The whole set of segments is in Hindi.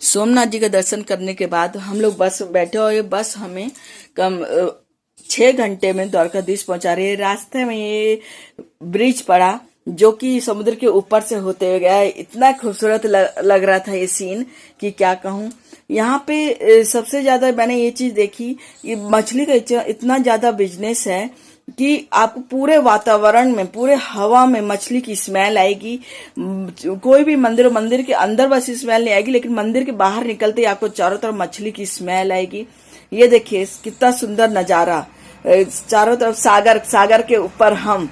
सोमनाथ जी का दर्शन करने के बाद हम लोग बस में बैठे और ये बस हमें कम 6 घंटे में द्वारकाधीश पहुंचा रही है। रास्ते में ये ब्रिज पड़ा जो कि समुद्र के ऊपर से होते हुए गया है। इतना खूबसूरत लग रहा था ये सीन कि क्या कहूँ। यहाँ पे सबसे ज्यादा मैंने ये चीज देखी, ये मछली का इतना ज्यादा बिजनेस है कि आपको पूरे वातावरण में, पूरे हवा में मछली की स्मेल आएगी। कोई भी मंदिर के अंदर बस स्मेल नहीं आएगी, लेकिन मंदिर के बाहर निकलते ही आपको चारों तरफ मछली की स्मेल आएगी। ये देखिए कितना सुंदर नजारा, चारों तरफ सागर के ऊपर हम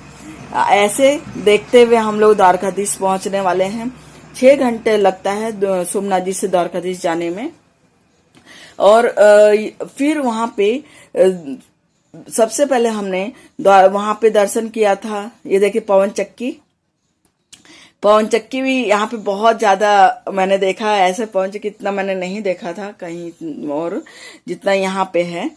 ऐसे देखते हुए हम लोग द्वारकाधीश पहुंचने वाले हैं। 6 घंटे लगता है सोमनाथ जी से द्वारकाधीश जाने में। और फिर वहां पे सबसे पहले हमने वहां पे दर्शन किया था। ये देखिए पवन चक्की भी यहाँ पे बहुत ज्यादा मैंने देखा। ऐसे पवन चक्की इतना मैंने नहीं देखा था कहीं और जितना यहाँ पे है।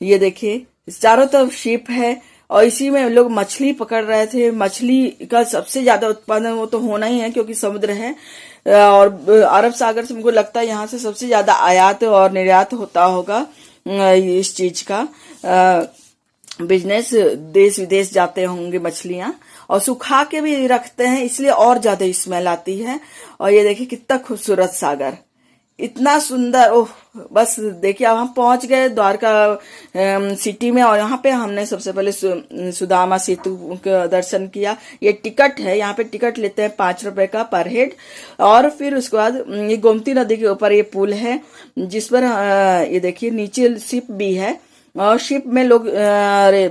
ये देखिए चारों तरफ शिप है और इसी में लोग मछली पकड़ रहे थे। मछली का सबसे ज्यादा उत्पादन वो तो होना ही है क्योंकि समुद्र है और अरब सागर से मुझको लगता है यहाँ से सबसे ज्यादा आयात और निर्यात होता होगा। इस चीज का बिजनेस, देश विदेश जाते होंगे मछलियां, और सुखा के भी रखते हैं इसलिए और ज्यादा स्मेल आती है। और ये देखिए कितना खूबसूरत सागर, इतना सुंदर। ओह बस देखिए अब हम पहुंच गए द्वारका सिटी में। और यहाँ पे हमने सबसे पहले सुदामा सेतु का दर्शन किया। ये टिकट है, यहाँ पे टिकट लेते हैं 5 रुपए का पर हेड। और फिर उसके बाद ये गोमती नदी के ऊपर ये पुल है जिस पर ये देखिए नीचे शिप भी है और शिप में लोग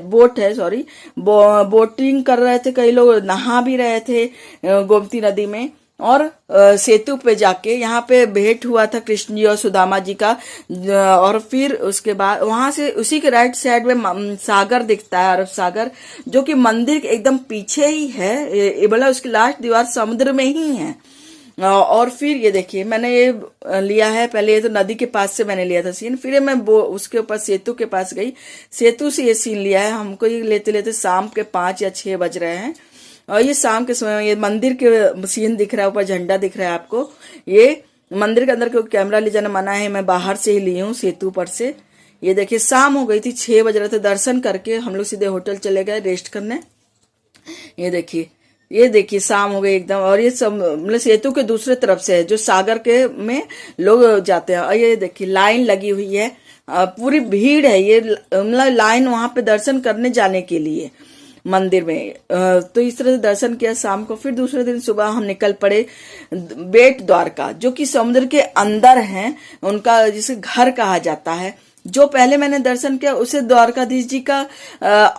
बोट है, सॉरी, बोटिंग कर रहे थे, कई लोग नहा भी रहे थे गोमती नदी में। और सेतु पे जाके यहाँ पे भेंट हुआ था कृष्ण जी और सुदामा जी का। और फिर उसके बाद वहां से उसी के राइट साइड में सागर दिखता है, अरब सागर, जो कि मंदिर के एकदम पीछे ही है। बोला उसकी लास्ट दीवार समुद्र में ही है। और फिर ये देखिए मैंने ये लिया है, पहले ये तो नदी के पास से मैंने लिया था सीन, फिर मैं उसके ऊपर सेतु के पास गई, सेतु से ये सीन लिया है। हमको ये लेते लेते शाम के 5 या 6 बज रहे हैं। और ये शाम के समय ये मंदिर के सीन दिख रहा है, ऊपर झंडा दिख रहा है आपको। ये मंदिर के अंदर कोई कैमरा ले जाना मना है, मैं बाहर से ही ली हूँ सेतु पर से। ये देखिए शाम हो गई थी, 6 बज रहे थे। दर्शन करके हम लोग सीधे होटल चले गए रेस्ट करने। ये देखिए शाम हो गई एकदम। और ये सब मतलब सेतु के दूसरे तरफ से है जो सागर के में लोग जाते हैं। और ये देखिए लाइन लगी हुई है, पूरी भीड़ है। ये मतलब लाइन वहां पे दर्शन करने जाने के लिए मंदिर में। तो इस तरह से दर्शन किया शाम को। फिर दूसरे दिन सुबह हम निकल पड़े बेट द्वारका, जो कि समुद्र के अंदर है, उनका जिसे घर कहा जाता है। जो पहले मैंने दर्शन किया उसे द्वारकाधीश जी का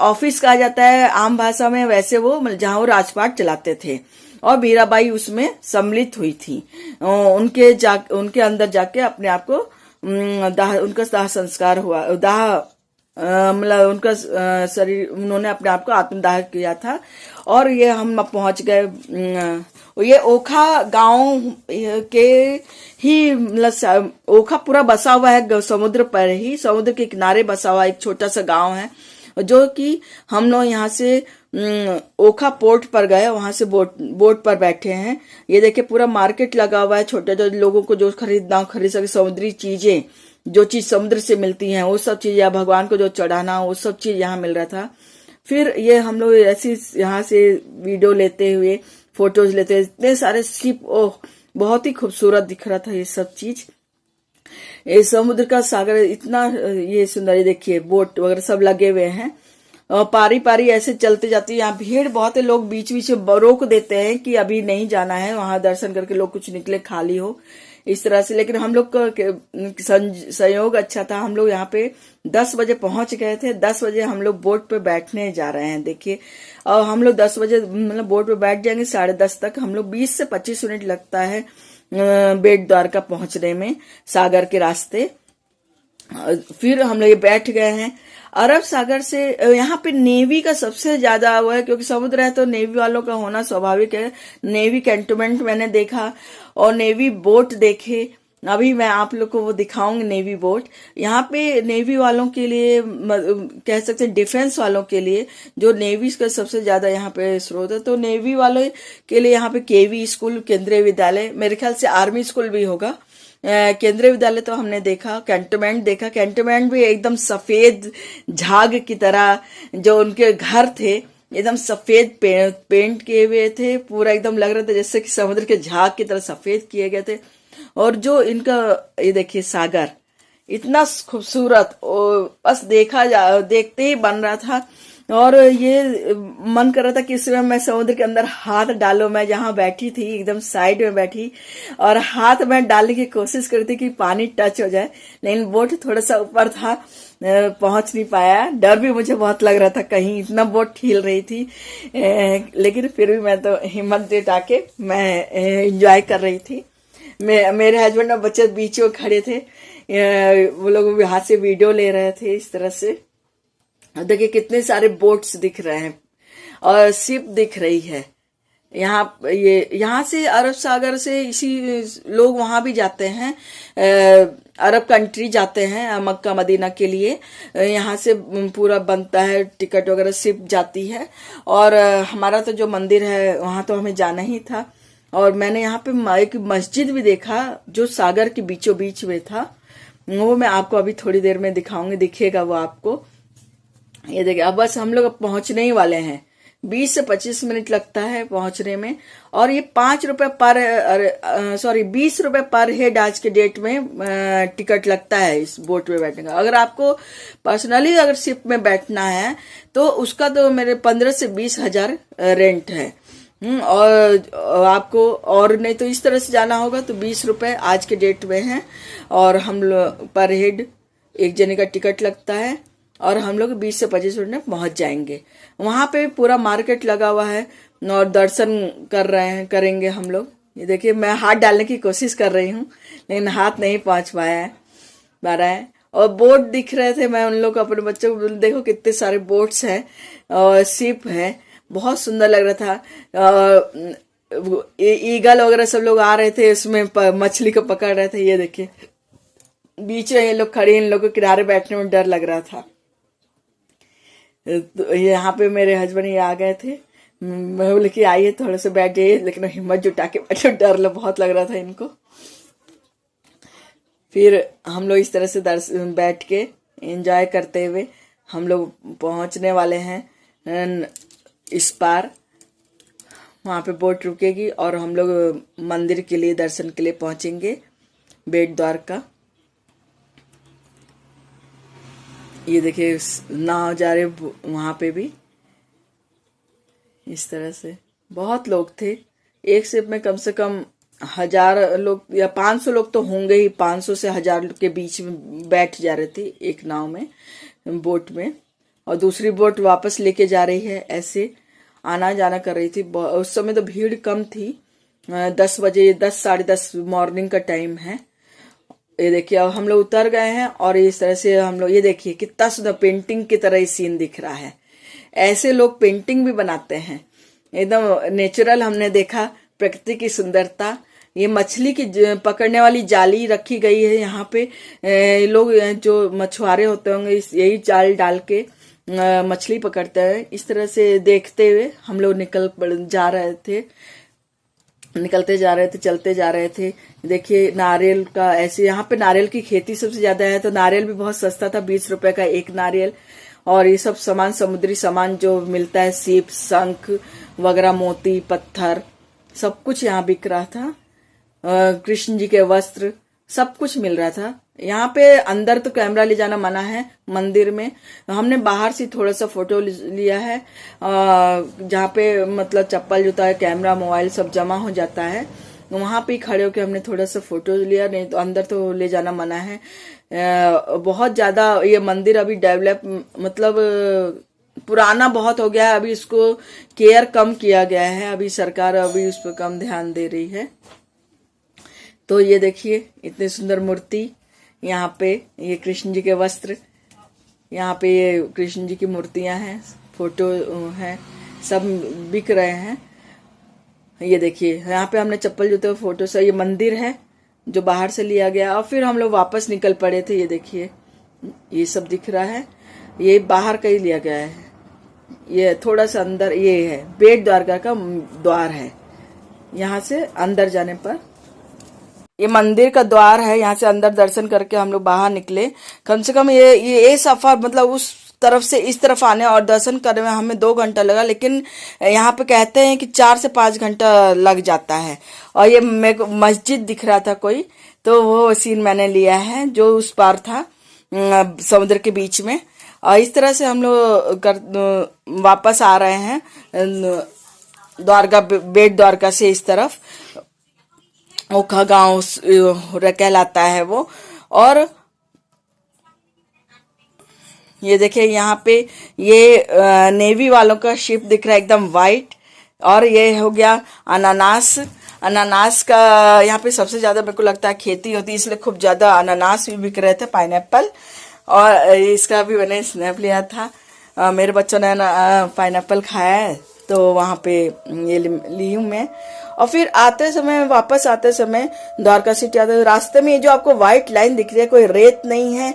ऑफिस कहा जाता है आम भाषा में। वैसे वो जहां वो राजपाट चलाते थे और मीराबाई उसमें सम्मिलित हुई थी। उनके अंदर जाके अपने आप को उनका दाह संस्कार हुआ, मतलब उनका शरीर, उन्होंने अपने आप को आत्मदाह किया था। और ये हम पहुंच गए। ये ओखा गांव के ही, मतलब ओखा पूरा बसा हुआ है समुद्र पर ही, समुद्र के किनारे बसा हुआ एक छोटा सा गांव है, जो कि हम लोग यहाँ से ओखा पोर्ट पर गए, वहां से बोट पर बैठे हैं। ये देखिए पूरा मार्केट लगा हुआ है, छोटे जो लोगों को जो खरीदना हो खरीद सके, समुद्री चीजें, जो चीज समुद्र से मिलती हैं वो सब चीज, या भगवान को जो चढ़ाना वो सब चीज यहाँ मिल रहा था। फिर ये हम लोग ऐसी यहाँ से वीडियो लेते हुए, फोटोज लेते हुए, इतने सारे शिप, ओह बहुत ही खूबसूरत दिख रहा था ये सब चीज। ये समुद्र का सागर इतना ये सुंदर, देखिए बोट वगैरह सब लगे हुए हैं और पारी पारी ऐसे चलते जाती है। यहाँ भीड़ बहुत है, लोग बीच बीच में रोक देते हैं कि अभी नहीं जाना है, वहां दर्शन करके लोग कुछ निकले खाली हो इस तरह से। लेकिन हम लोग का संयोग अच्छा था, हम लोग यहाँ पे 10 बजे पहुंच गए थे। 10 बजे हम लोग बोट पे बैठने जा रहे हैं, देखिए। और हम लोग 10 बजे मतलब बोट पे बैठ जाएंगे, 10:30 तक। हम लोग 20 से 25 मिनट लगता है बेट द्वारका पहुंचने में सागर के रास्ते। फिर हम लोग ये बैठ गए हैं। अरब सागर से यहाँ पे नेवी का सबसे ज्यादा हुआ है, क्योंकि समुद्र है तो नेवी वालों का होना स्वाभाविक है। नेवी कैंटोनमेंट मैंने देखा और नेवी बोट देखे। अभी मैं आप लोग को वो दिखाऊंगी नेवी बोट। यहाँ पे नेवी वालों के लिए, कह सकते हैं डिफेंस वालों के लिए, जो नेवी का सबसे ज्यादा यहाँ पे स्रोत है, तो नेवी वालों के लिए यहाँ पे केवी स्कूल, केंद्रीय विद्यालय, मेरे ख्याल से आर्मी स्कूल भी होगा, केंद्रीय विद्यालय तो हमने देखा, कैंटोनमेंट देखा। कैंटोनमेंट भी एकदम सफेद झाग की तरह, जो उनके घर थे एकदम सफेद पेंट किए हुए थे, पूरा एकदम लग रहा था जैसे कि समुद्र के झाग की तरह सफेद किए गए थे। और जो इनका ये देखिए सागर इतना खूबसूरत, बस देखते ही बन रहा था। और ये मन कर रहा था कि इस समय मैं समुद्र के अंदर हाथ डालो। मैं जहां बैठी थी एकदम साइड में बैठी और हाथ में डालने की कोशिश कर रही थी कि पानी टच हो जाए, लेकिन बोट थोड़ा सा ऊपर था, पहुंच नहीं पाया। डर भी मुझे बहुत लग रहा था, कहीं इतना बोट हिल रही थी, लेकिन फिर भी मैं तो हिम्मत जुटा के मैं एंजॉय कर रही थी। मेरे हस्बैंड और बच्चे बीच में खड़े थे, वो लोग हाथ से वीडियो ले रहे थे इस तरह से। देखिए कितने सारे बोट्स दिख रहे हैं और शिप दिख रही है। यहाँ से अरब सागर से इसी लोग वहां भी जाते हैं, अरब कंट्री जाते हैं मक्का मदीना के लिए। यहाँ से पूरा बनता है टिकट वगैरह, शिप जाती है। और हमारा तो जो मंदिर है वहां तो हमें जाना ही था। और मैंने यहाँ पे एक मस्जिद भी देखा जो सागर के बीचों बीच में था, वो मैं आपको अभी थोड़ी देर में दिखाऊंगी, दिखेगा वो आपको। ये देखिए अब बस हम लोग पहुंचने ही वाले हैं, 20 से 25 मिनट लगता है पहुंचने में। और ये 5 रुपए पर 20 रुपए पर हेड आज के डेट में टिकट लगता है इस बोट में बैठने का। अगर आपको पर्सनली अगर शिप में बैठना है तो उसका तो मेरे 15 से 20 हजार रेंट है। और आपको और नहीं तो इस तरह से जाना होगा तो 20 रुपए आज के डेट में है। और हम लोग पर हेड एक जने का टिकट लगता है और हम लोग 20 से 25 मिनट में पहुंच जाएंगे। वहां पे पूरा मार्केट लगा हुआ है और दर्शन करेंगे हम लोग। ये देखिए मैं हाथ डालने की कोशिश कर रही हूँ, लेकिन हाथ नहीं पहुंच पा रहा है। और बोट दिख रहे थे, मैं उन लोग को, अपने बच्चों को, देखो कितने सारे बोट्स हैं और शिप है, बहुत सुंदर लग रहा था। ईगल वगैरह सब लोग आ रहे थे, उसमें मछली को पकड़ रहे थे। ये देखिए बीच में ये लोग खड़े, इन लोगों को किनारे बैठने में डर लग रहा था। तो यहाँ पे मेरे हस्बैंड ये आ गए थे, मैं बोले कि आइए थोड़ा सा बैठ जाइए, लेकिन हिम्मत जुटा के बैठे, डर बहुत लग रहा था इनको। फिर हम लोग इस तरह से बैठ के एंजॉय करते हुए हम लोग पहुंचने वाले हैं इस पार। वहां पे बोट रुकेगी और हम लोग मंदिर के लिए, दर्शन के लिए पहुंचेंगे, बेट द्वारका। ये देखिए नाव जा रहे वहां पे भी इस तरह से। बहुत लोग थे, एक शिप में कम से कम 1000 लोग या 500 लोग तो होंगे ही, 500 से 1000 के बीच में बैठ जा रहे थे एक नाव में, बोट में। और दूसरी बोट वापस लेके जा रही है, ऐसे आना जाना कर रही थी। उस समय तो भीड़ कम थी, 10 बजे, 10 साढ़े 10 मॉर्निंग का टाइम है। ये देखिए अब हम लोग उतर गए हैं और इस तरह से हम लोग, ये देखिए कितना सुंदर पेंटिंग की तरह ये सीन दिख रहा है। ऐसे लोग पेंटिंग भी बनाते हैं, एकदम नेचुरल हमने देखा, प्रकृति की सुंदरता। ये मछली की पकड़ने वाली जाली रखी गई है यहाँ पे। लोग जो मछुआरे होते होंगे यही जाल डाल के मछली पकड़ते हैं। इस तरह से देखते हुए हम लोग निकलते जा रहे थे, चलते जा रहे थे। देखिए नारियल का ऐसे, यहाँ पे नारियल की खेती सबसे ज्यादा है, तो नारियल भी बहुत सस्ता था, 20 रुपए का एक नारियल। और ये सब सामान, समुद्री सामान जो मिलता है, सीप, शंख वगैरह, मोती, पत्थर, सब कुछ यहाँ बिक रहा था। कृष्ण जी के वस्त्र, सब कुछ मिल रहा था। यहाँ पे अंदर तो कैमरा ले जाना मना है मंदिर में, हमने बाहर से थोड़ा सा फोटो लिया है, जहाँ पे मतलब चप्पल, जूता, कैमरा, मोबाइल सब जमा हो जाता है, वहां पे खड़े होकर हमने थोड़ा सा फोटो लिया, नहीं तो अंदर तो ले जाना मना है। बहुत ज्यादा ये मंदिर अभी डेवलप, मतलब पुराना बहुत हो गया है, अभी इसको केयर कम किया गया है, अभी सरकार अभी उस पर कम ध्यान दे रही है। तो ये देखिए इतनी सुंदर मूर्ति यहाँ पे, ये कृष्ण जी के वस्त्र, यहाँ पे ये कृष्ण जी की मूर्तियां हैं, फोटो हैं, सब बिक रहे हैं। ये देखिए यहाँ पे हमने चप्पल जूते फोटो से, ये मंदिर है जो बाहर से लिया गया, और फिर हम लोग वापस निकल पड़े थे। ये देखिए ये सब दिख रहा है, ये बाहर का ही लिया गया है। ये थोड़ा सा अंदर, ये है बेट द्वारका का द्वार है, यहाँ से अंदर जाने पर ये मंदिर का द्वार है, यहाँ से अंदर दर्शन करके हम लोग बाहर निकले। कम से कम ये सफर मतलब उस तरफ से इस तरफ आने और दर्शन करने में हमें 2 घंटा लगा, लेकिन यहाँ पे कहते हैं कि 4 से 5 घंटा लग जाता है। और ये मेरे को मस्जिद दिख रहा था कोई, तो वो सीन मैंने लिया है जो उस पार था समुद्र के बीच में। और इस तरह से हम लोग वापस आ रहे हैं द्वारका, बेट द्वारका से इस तरफ ओखा गांव कहलाता है वो। और ये देखिए यहाँ पे ये नेवी वालों का शिप दिख रहा है एकदम वाइट। और ये हो गया अनानास। अनानास का यहाँ पे सबसे ज्यादा मेरे को लगता है खेती होती है, इसलिए खूब ज्यादा अनानास भी बिक रहे थे, पाइनएप्पल। और इसका भी मैंने स्नैप लिया था, मेरे बच्चों ने पाइनएप्पल खाया है तो वहां पे ये ली हूं मैं। और फिर आते समय, वापस आते समय द्वारका सिटी आते रास्ते में ये जो आपको व्हाइट लाइन दिख रही है, कोई रेत नहीं है,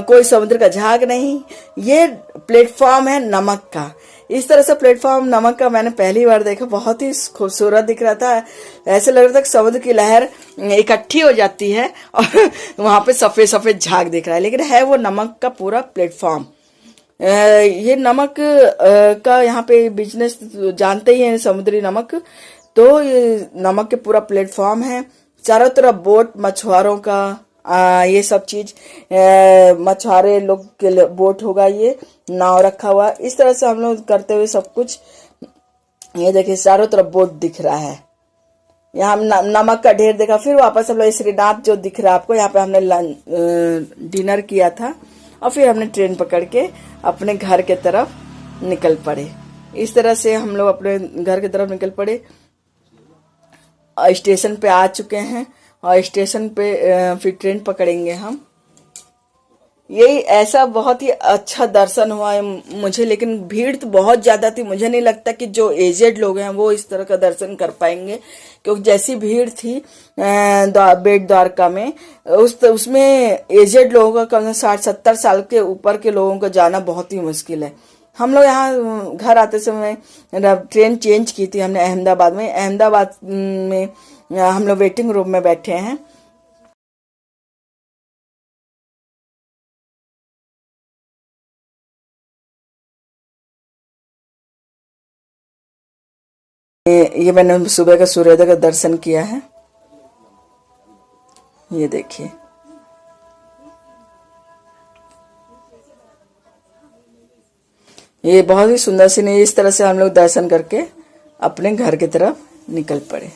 कोई समुद्र का झाग नहीं, ये प्लेटफॉर्म है नमक का। इस तरह से प्लेटफॉर्म नमक का मैंने पहली बार देखा, बहुत ही खूबसूरत दिख रहा था। ऐसे लग रहा था कि समुद्र की लहर इकट्ठी हो जाती है और वहां पे सफेद सफेद झाग दिख रहा है, लेकिन है वो नमक का पूरा प्लेटफॉर्म। ये नमक का यहाँ पे बिजनेस जानते ही हैं, समुद्री नमक। तो ये नमक के पूरा प्लेटफॉर्म है, चारों तरफ बोट मछुआरों का ये सब चीज, मछुआरे लोग के बोट होगा, ये नाव रखा हुआ। इस तरह से हम लोग करते हुए सब कुछ, ये देखिए चारों तरफ बोट दिख रहा है। यहाँ हम नमक का ढेर देखा। फिर वापस हम लोग श्रीनाथ जो दिख रहा है आपको, यहाँ पे हमने डिनर किया था और फिर हमने ट्रेन पकड़ के अपने घर के तरफ निकल पड़े। इस तरह से हम लोग अपने घर की तरफ निकल पड़े। स्टेशन पे आ चुके हैं और स्टेशन पे फिर ट्रेन पकड़ेंगे हम। यही ऐसा बहुत ही अच्छा दर्शन हुआ है मुझे, लेकिन भीड़ तो बहुत ज्यादा थी। मुझे नहीं लगता कि जो एजेड लोग हैं वो इस तरह का दर्शन कर पाएंगे, क्योंकि जैसी भीड़ थी बेट द्वारका में, उसमें एजेड लोगों का कम से 60-70 साल के ऊपर के लोगों का जाना बहुत ही मुश्किल है। हम लोग यहाँ घर आते समय ट्रेन चेंज की थी हमने अहमदाबाद में। अहमदाबाद में हम लोग वेटिंग रूम में बैठे हैं। ये मैंने सुबह का सूर्योदय का दर्शन किया है, ये देखिए। ये बहुत ही सुंदर सीन है। इस तरह से हम लोग दर्शन करके अपने घर की तरफ निकल पड़े।